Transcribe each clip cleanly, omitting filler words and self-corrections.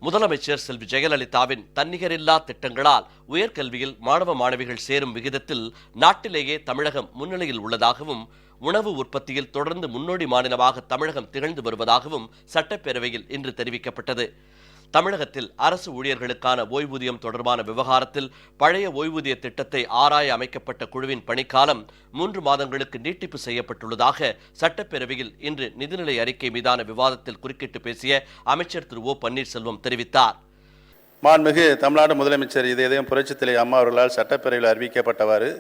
முதலமைச்சர் செல்வி ஜெயலலிதாவின் தன்னிகரில்லா திட்டங்களால் உயர்கல்வியில் மாணவ மாணவிகள் சேரும் விகிதத்தில் நாட்டிலேயே தமிழகம் முன்னிலையில் உள்ளதாகவும் உணவு உற்பத்தியில் தொடர்ந்து முன்னோடி மாநிலமாக தமிழகம் திகழ்ந்து வருவதாகவும் சட்டப்பேரவையில் இன்று தெரிவிக்கப்பட்டது. தமிழகத்தில் அரசு ஊழியர்களுக்கான ஓய்வூதியம் தொடர்பான விவகாரத்தில் பழைய ஓய்வூதிய திட்டத்தை ஆராய அமைக்கப்பட்ட குழுவின் பணிக்காலம் 3 மாதங்களுக்கு நீட்டிப்பு செய்யப்பட்டுள்ளதாக சட்டப்பேரவையில் இன்று நிதிநிலை அறிக்கை மீதான விவாதத்தில் குறுக்கிட்டு பேசிய அமைச்சர் திரு ஓ பன்னீர்செல்வம் தெரிவித்தார். மாண்புமிகு தமிழ்நாடு முதலமைச்சர் இதயம் புரட்சித் தலைவி அம்மா அவர்களால் சட்டப்பேரவையில் அறிவிக்கப்பட்டவாறு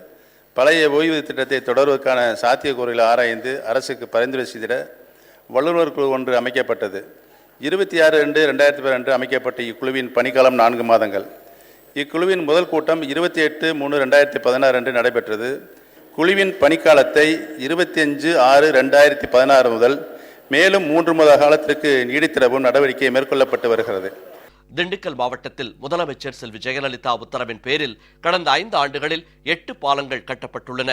பழைய ஓய்வூதிய திட்டத்தை தொடர்வதற்கான சாத்தியக்கூறுகளை ஆராய்ந்து அரசுக்கு பரிந்துரை செய்திட வல்லுநர் குழு ஒன்று அமைக்கப்பட்டது. 26/2/2012 அமைக்கப்பட்ட இக்குழுவின் பணிக்காலம் 4 மாதங்கள். இக்குழுவின் முதல் கூட்டம் 28/3/2016 அன்று நடைபெற்றது. குழுவின் பணிக்காலத்தை 25/6/2016 முதல் மேலும் 3 மாத காலத்திற்கு நீடித்திடவும் நடவடிக்கை மேற்கொள்ளப்பட்டு வருகிறது. திண்டுக்கல் மாவட்டத்தில் முதலமைச்சர் செல்வி ஜெயலலிதா உத்தரவின் பேரில் கடந்த 5 ஆண்டுகளில் 8 பாலங்கள் கட்டப்பட்டுள்ளன.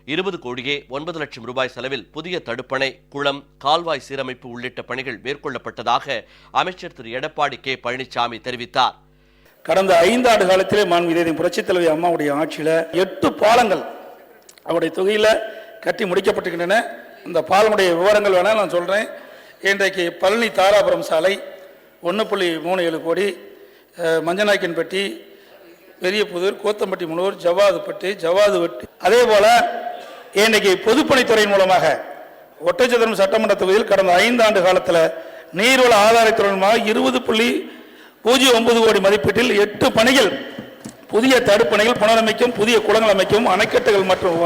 20 கோடியே 9 லட்சம் ரூபாய் செலவில் புதிய தடுப்பணை, குளம், கால்வாய் சீரமைப்பு உள்ளிட்ட பணிகள் மேற்கொள்ளப்பட்டதாக அமைச்சர் திரு எடப்பாடி கே பழனிசாமி தெரிவித்தார். கடந்த 5 ஆண்டு காலத்திலே மாண்புமிகு புரட்சித் தலைவி அம்மாவுடைய ஆட்சியில் 8 பாலங்கள் அவருடைய தொகையில் கட்டி முடிக்கப்பட்டிருக்கின்றன. இந்த பாலமுடைய விவரங்கள் வேணால் நான் சொல்கிறேன். இன்றைக்கு பழனி தாராபுரம் சாலை 1.37 கோடி, மஞ்சநாயக்கன்பட்டி, பெரியபுதூர், கோத்தம்பட்டி, முனூர், ஜவாதுவட்டி. அதே போல இன்றைக்கு பொதுப்பணித்துறையின் மூலமாக ஒட்டச்சத்திரம் சட்டமன்ற தொகுதியில் கடந்த 5 ஆண்டு காலத்தில் நீர்வள ஆதாரத்துறை மூலமாக 20.09 கோடி மதிப்பீட்டில் 8 பணிகள், புதிய தடுப்பணைகள் புனரமைக்கும், புதிய குளங்கள் அமைக்கும், அணைக்கட்டுகள் மற்றும்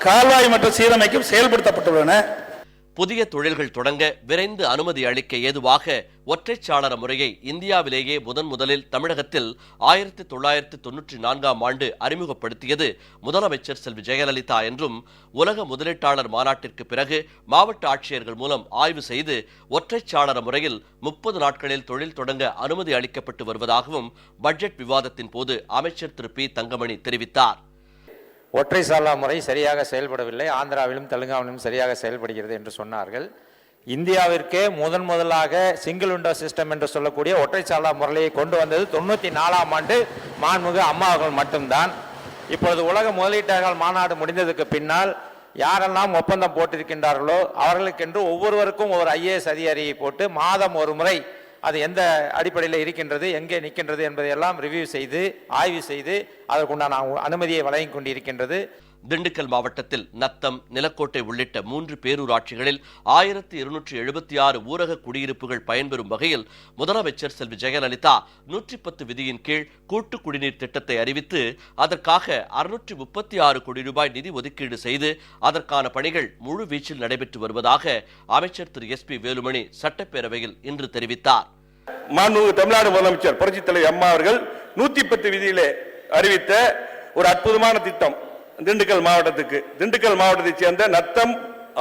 கால்வாய் மற்றும் சீரமைக்கும் செயல்படுத்தப்பட்டுள்ளன. புதிய தொழில்கள் தொடங்க விரைந்து அனுமதி அளிக்க ஏதுவாக ஒற்றைச்சாளர முறையை இந்தியாவிலேயே முதலில் தமிழகத்தில் 1994ஆம் ஆண்டு அறிமுகப்படுத்தியது முதலமைச்சர் செல்வி ஜெயலலிதா என்றும், உலக முதலீட்டாளர் மாநாட்டிற்கு பிறகு மாவட்ட ஆட்சியர்கள் மூலம் ஆய்வு செய்து ஒற்றைச்சாளர முறையில் 30 நாட்களில் தொழில் தொடங்க அனுமதி அளிக்கப்பட்டு வருவதாகவும் பட்ஜெட் விவாதத்தின் போது அமைச்சர் திரு பி தங்கமணி தெரிவித்தார். ஒற்றை சாளர முறை சரியாக செயல்படவில்லை, ஆந்திராவிலும் தெலுங்காவிலும் சரியாக செயல்படுகிறது என்று சொன்னார்கள். இந்தியாவிற்கே முதலாக சிங்கிள் விண்டோ சிஸ்டம் என்று சொல்லக்கூடிய ஒற்றை சாளர முறையை கொண்டு வந்தது 94ஆம் ஆண்டு மாண்புமிகு அம்மா அவர்கள் மட்டும்தான். இப்பொழுது உலக முதலீட்டாளர்கள் மாநாடு முடிந்ததுக்கு பின்னால் யாரெல்லாம் ஒப்பந்தம் போட்டிருக்கின்றார்களோ அவர்களுக்கென்று ஒவ்வொருவருக்கும் ஒரு IAS அதிகாரியை போட்டு மாதம் ஒரு முறை அது எந்த அடிப்படையில் இருக்கின்றது, எங்கே நிற்கின்றது என்பதையெல்லாம் ரிவ்யூ செய்து ஆய்வு செய்து அதற்குண்டான அனுமதியை வழங்கி கொண்டிருக்கின்றது. திண்டுக்கல் மாவட்டத்தில் நத்தம், நிலக்கோட்டை உள்ளிட்ட 3 பேரூராட்சிகளில் 1276 ஊரக குடியிருப்புகள் பயன்பெறும் வகையில் முதலமைச்சர் செல்வி ஜெயலலிதா 110 விதியின் கீழ் கூட்டு குடிநீர் திட்டத்தை அறிவித்து அதற்காக 636 கோடி ரூபாய் நிதி ஒதுக்கீடு செய்து அதற்கான பணிகள் முழு வீச்சில் நடைபெற்று வருவதாக அமைச்சர் திரு SP வேலுமணி சட்டப்பேரவையில் இன்று தெரிவித்தார். மாண்புமிகு தமிழ்நாடு முதலமைச்சர் புரட்சித் தலைவி அம்மா அவர்கள் 110 விதியிலே அறிவித்த ஒரு அற்புதமான திட்டம் திண்டுக்கல் மாவட்டத்தைச் சேர்ந்த நத்தம்,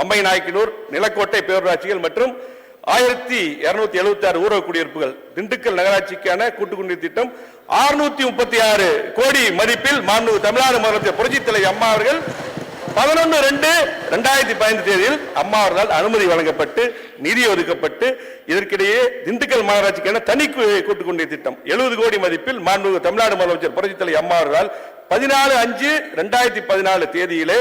அம்மைநாயக்கனூர், நிலக்கோட்டை பேரூராட்சிகள் மற்றும் 1276 ஊரக குடியிருப்புகள். திண்டுக்கல் நகராட்சிக்கான கூட்டு குடிநீர் திட்டம் 636 கோடி மதிப்பில் மாண்புமிகு தமிழ்நாடு முதலமைச்சர் புரட்சித் தலைவி அம்மா அவர்கள் 11/2/2015 தேதியில் அம்மா அவர்களால் அனுமதி வழங்கப்பட்டு நிதி ஒதுக்கப்பட்டு இதற்கிடையே திண்டுக்கல் மாநகராட்சிக்கான தனி கூட்டு குடிநீர் திட்டம் 70 கோடி மதிப்பில் மாண்புமிகு தமிழ்நாடு முதலமைச்சர் புரட்சித் தலைவி அம்மா அவர்களால் 14/5/2014 தேதியிலே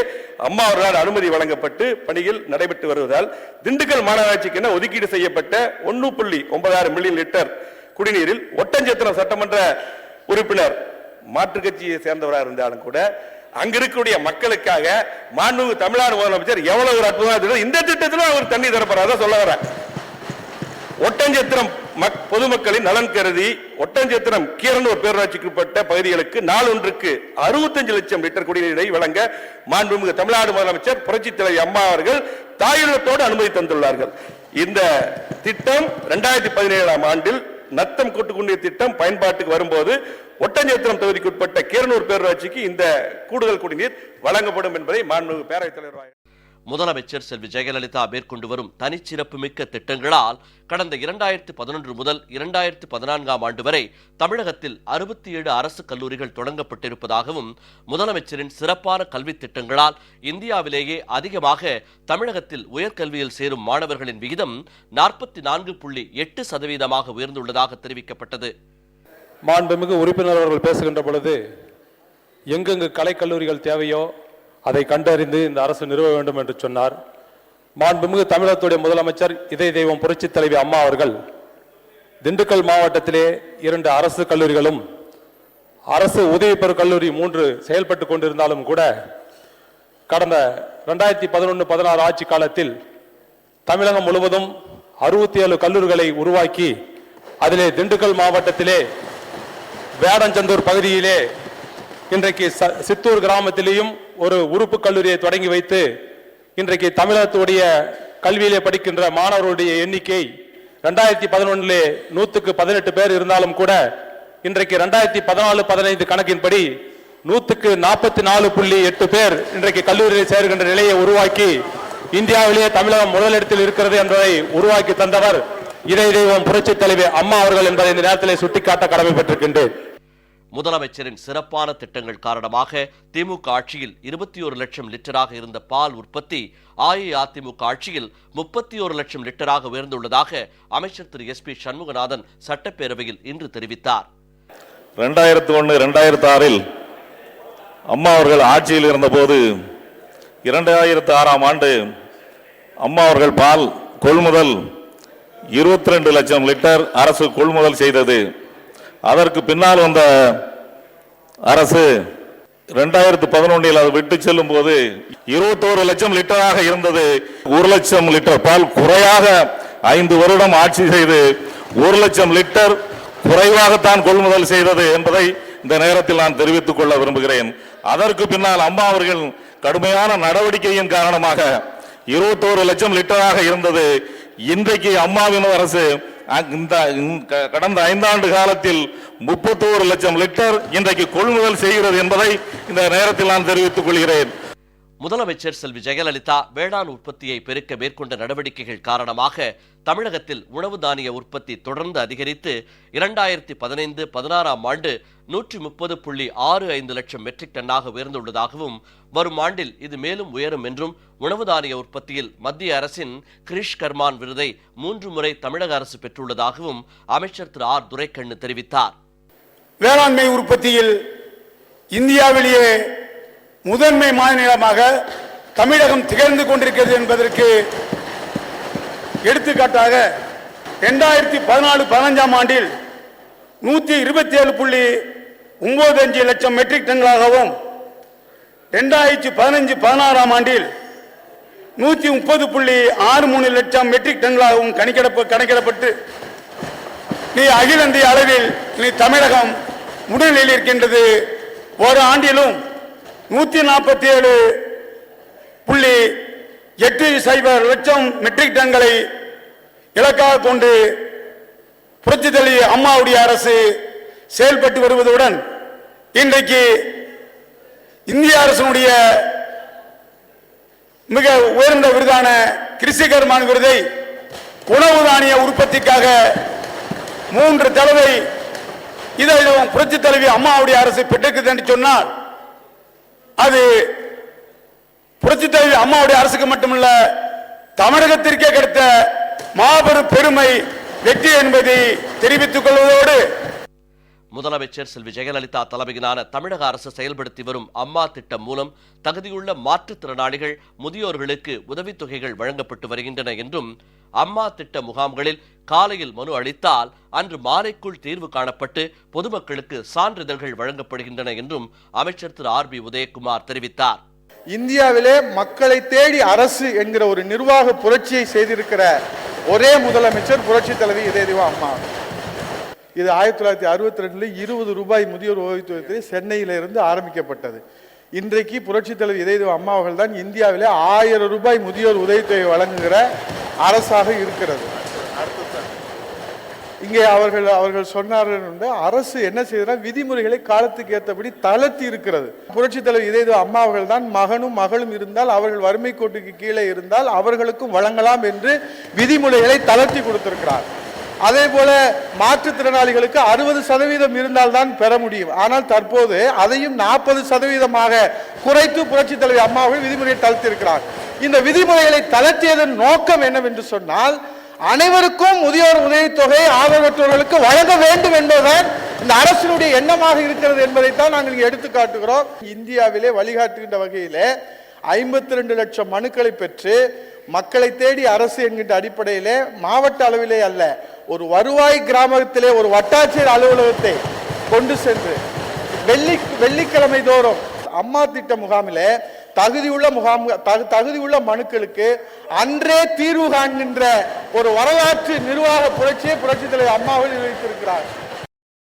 அம்மா அவர்களால் அனுமதி வழங்கப்பட்டு பணியில் நடைபெற்று வருவதால் திண்டுக்கல் மாநகராட்சிக்கு ஒதுக்கீடு செய்யப்பட்ட 1.96 மில்லியன் லிட்டர் குடிநீரில் ஒட்டஞ்சத்திரம் சட்டமன்ற உறுப்பினர் மாற்றுக் கட்சியை சேர்ந்தவராக இருந்தாலும் கூட அங்கிருக்கக்கூடிய மக்களுக்காக மாண்புமிகு தமிழ்நாடு முதலமைச்சர் எவ்வளவு ஒரு அற்புதமான இந்த திட்டத்திலும் அவர் தண்ணி தரப்படுறதா சொல்ல வர. ஒட்டஞ்சத்திரம் பொதுமக்களின் நலன் கருதி ஒட்டஞ்சத்திரம் கீரனூர் பேரூராட்சிக்கு உட்பட்ட பகுதிகளுக்கு நாளொன்றுக்கு 65 லட்சம் லிட்டர் குடிநீரை வழங்க மாண்புமிகு தமிழ்நாடு முதலமைச்சர் புரட்சித் தலைவி அம்மா அவர்கள் தாயுள்ளத்தோடு அனுமதி தந்துள்ளார்கள். இந்த திட்டம் 2017ஆம் ஆண்டில் நத்தம் கூட்டு குடிநீர் திட்டம் பயன்பாட்டுக்கு வரும்போது ஒட்டஞ்சத்திரம் தொகுதிக்கு உட்பட்ட கீரனூர் பேரூராட்சிக்கு இந்த கூடுதல் குடிநீர் வழங்கப்படும் என்பதை மாண்புமிகு பேரவைத் தலைவர் முதலமைச்சர் செல்வி ஜெயலலிதா மேற்கொண்டு வரும் தனிச்சிறப்புமிக்க திட்டங்களால் கடந்த 2011 முதல் 2014ஆம் ஆண்டு வரை தமிழகத்தில் 67 அரசு கல்லூரிகள் தொடங்கப்பட்டிருப்பதாகவும் முதலமைச்சரின் சிறப்பான கல்வி திட்டங்களால் இந்தியாவிலேயே அதிகமாக தமிழகத்தில் உயர்கல்வியில் சேரும் மாணவர்களின் விகிதம் 44.8% உயர்ந்துள்ளதாக தெரிவிக்கப்பட்டது. மாண்புமிகு உறுப்பினர் அவர்கள் பேசுகின்ற பொழுது எங்கெங்கு கலைக்கல்லூரிகள் தேவையோ அதை கண்டறிந்து இந்த அரசு நிறுவ வேண்டும் என்று சொன்னார். மாண்புமிகு தமிழகத்துடைய முதலமைச்சர் இதய தெய்வம் புரட்சித் தலைவி அம்மா அவர்கள் திண்டுக்கல் மாவட்டத்திலே 2 அரசு கல்லூரிகளும் அரசு உதவி பெறும் கல்லூரி 3 செயல்பட்டு கொண்டிருந்தாலும் கூட கடந்த 2011-16 ஆட்சி காலத்தில் தமிழகம் முழுவதும் 67 கல்லூரிகளை உருவாக்கி அதிலே திண்டுக்கல் மாவட்டத்திலே வேடஞ்சந்தூர் பகுதியிலே இன்றைக்கு சித்தூர் கிராமத்திலேயும் ஒரு உறுப்பு கல்லூரியை தொடங்கி வைத்து இன்றைக்கு தமிழகத்துடைய கல்வியிலே படிக்கின்ற மாணவர்களுடைய எண்ணிக்கை 2011 100க்கு 18 பேர் இருந்தாலும் கூட இன்றைக்கு 2014-15 கணக்கின்படி 100க்கு 44.8 பேர் இன்றைக்கு கல்லூரியில் சேர்கின்ற நிலையை உருவாக்கி இந்தியாவிலேயே தமிழகம் முதலிடத்தில் இருக்கிறது என்பதை உருவாக்கி தந்தவர் இதய தெய்வம் புரட்சித் தலைவி அம்மா அவர்கள் என்பதை இந்த நேரத்தில் சுட்டிக்காட்ட கடமைப்பட்டிருக்கின்றேன். முதலமைச்சரின் சிறப்பான திட்டங்கள் காரணமாக திமுக ஆட்சியில் 21 லட்சம் லிட்டராக இருந்த பால் உற்பத்தி அஇஅதிமுக ஆட்சியில் 31 லட்சம் லிட்டராக உயர்ந்துள்ளதாக அமைச்சர் திரு SP சண்முகநாதன் சட்டப்பேரவையில் இன்று தெரிவித்தார். 2001-2006 அம்மா அவர்கள் ஆட்சியில் இருந்தபோது 2006ஆம் ஆண்டு அம்மா அவர்கள் பால் கொள்முதல் 22 லட்சம் லிட்டர் அரசு கொள்முதல் செய்தது. அதற்கு பின்னால் வந்த அரசு 2011 அது விட்டு செல்லும் போது 21 லட்சம் லிட்டராக இருந்தது. 1 லட்சம் லிட்டர் பால் குறையாக 5 வருடம் ஆட்சி செய்து 1 லட்சம் லிட்டர் குறைவாகத்தான் கொள்முதல் செய்தது என்பதை இந்த நேரத்தில் நான் தெரிவித்துக் கொள்ள விரும்புகிறேன். அதற்கு பின்னால் அம்மா அவர்கள் கடுமையான நடவடிக்கையின் காரணமாக 21 லட்சம் லிட்டராக இருந்தது. இன்றைக்கு அம்மாவின் அரசு கடந்த 5 ஆண்டு காலத்தில் 31 லட்சம் லிட்டர் இன்றைக்கு கொள்முதல் செய்கிறது என்பதை இந்த நேரத்தில் நான் தெரிவித்துக் கொள்கிறேன். முதலமைச்சர் செல்வி ஜெயலலிதா வேளாண் உற்பத்தியை பெருக்க மேற்கொண்ட நடவடிக்கைகள் காரணமாக தமிழகத்தில் உணவு தானிய உற்பத்தி தொடர்ந்து அதிகரித்து 2015-16ஆம் ஆண்டு 130.65 லட்சம் மெட்ரிக் டன்னாக உயர்ந்துள்ளதாகவும் வரும் ஆண்டில் இது மேலும் உயரும் என்றும் உணவு தானிய உற்பத்தியில் மத்திய அரசின் கிரிஷ் கர்மான் விருதை 3 முறை தமிழக அரசு பெற்றுள்ளதாகவும் அமைச்சர் திரு ஆர் துரைக்கண்ணு தெரிவித்தார். வேளாண்மை உற்பத்தியில் இந்தியாவிலேயே முதன்மை மாநிலமாக தமிழகம் திகழ்ந்து கொண்டிருக்கிறது என்பதற்கு எடுத்துக்காட்டாக 2014-15ஆம் ஆண்டில் 127.95 லட்சம் மெட்ரிக் டன்களாகவும் 2015-16ஆம் ஆண்டில் 130.63 லட்சம் மெட்ரிக் டன்களாகவும் கணக்கிடப்பட்டு அகில இந்திய அளவில் தமிழகம் முன்னிலையில் இருக்கின்றது. ஒரு ஆண்டிலும் 147.80 லட்சம் மெட்ரிக் டன்களை இலக்காக கொண்டு புரட்சித் தலைவி அம்மாவுடைய அரசு செயல்பட்டு வருவதுடன் இன்றைக்கு இந்திய அரசினுடைய மிக உயர்ந்த விருதான கிரிஷ் கர்மான் விருதை உணவு தானிய உற்பத்திக்காக 3 தடவை இதிலும் புரட்சித் தலைவி அம்மாவுடைய அரசு பெற்றிருக்கிறது என்று சொன்னால் அது புரட்சித் தலைவி அம்மாவுடைய அரசுக்கு மட்டுமல்ல தமிழகத்திற்கே கிடைத்த மாபெரும் பெருமை வெற்றி என்பதை தெரிவித்துக் கொள்வதோடு முதலமைச்சர் செல்வி ஜெயலலிதா தலைமையிலான தமிழக அரசு செயல்படுத்தி வரும் அம்மா திட்டம் மூலம் தகுதியுள்ள மாற்றுத்திறனாளிகள் முதியோர்களுக்கு உதவித்தொகைகள் வழங்கப்பட்டு வருகின்றன என்றும் அம்மா திட்ட முகாம்களில் காலையில் மனு அளித்தால் அன்று மாலைக்குள் தீர்வு காணப்பட்டு பொதுமக்களுக்கு சான்றிதழ்கள் வழங்கப்படுகின்றன என்றும் அமைச்சர் திரு RB உதயகுமார் தெரிவித்தார். இந்தியாவிலே மக்களை தேடி அரசு என்கிற ஒரு நிர்வாக புரட்சியை செய்திருக்கிற ஒரே முதலமைச்சர் புரட்சி தலைவி இதய தெய்வம் அம்மா. இது 1962 20 ரூபாய் முதியோர் ஓய்வூதியத்தை சென்னையிலிருந்து ஆரம்பிக்கப்பட்டது. இன்றைக்கு புரட்சி தலைவி இதய தெய்வம் அம்மா அவர்கள் தான் இந்தியாவிலே 1000 ரூபாய் முதியோர் உதவித்தொகை வழங்குகிற அரசாக இருக்கிறது. இங்கே அவர்கள் சொன்னார்கள் என்று அரசு என்ன செய்தால் விதிமுறைகளை காலத்துக்கு ஏற்றபடி தளர்த்தி இருக்கிறது. புரட்சித் தலைவர் இதய அம்மா அவர்கள் தான் மகனும் மகளும் இருந்தால் அவர்கள் வறுமை கோட்டுக்கு கீழே இருந்தால் அவர்களுக்கும் வழங்கலாம் என்று விதிமுறைகளை தளர்த்தி கொடுத்திருக்கிறார். அதே போல மாற்றுத்திறனாளிகளுக்கு 60% இருந்தால்தான் பெற முடியும். ஆனால் தற்போது அதையும் 40% குறைத்து புரட்சித் தலைவர் அம்மா அவர்கள் விதிமுறையை தளர்த்தியிருக்கிறார். இந்த விதிமுறைகளை தளர்த்தியதன் நோக்கம் என்னவென்று சொன்னால் அனைவருக்கும் முதியோர் உதவித்தொகை ஆதரவற்றவர்களுக்கு வழங்க வேண்டும் என்பதுதான் இந்த அரசினுடைய எண்ணமாக இருக்கிறது என்பதைத்தான் நாங்கள் இங்கே எடுத்து காட்டுகிறோம். இந்தியாவிலே வழிகாட்டுகின்ற வகையிலே 52 லட்சம் மனுக்களை பெற்று மக்களை தேடி அரசு என்கின்ற அடிப்படையிலே மாவட்ட அளவிலே அல்ல, ஒரு வருவாய் கிராமத்திலே ஒரு வட்டாட்சியர் அலுவலகத்தை கொண்டு சென்று வெள்ளிக்கிழமை தோறும் அம்மா திட்ட முகாமிலே தகுதியுள்ள மனுக்களுக்கு அன்றே தீர்வு காண்கின்ற ஒரு வரலாற்று நிர்வாக புரட்சியை புரட்சித் தலைவர் அம்மா அவர்கள் நிர்வகித்திருக்கிறார்.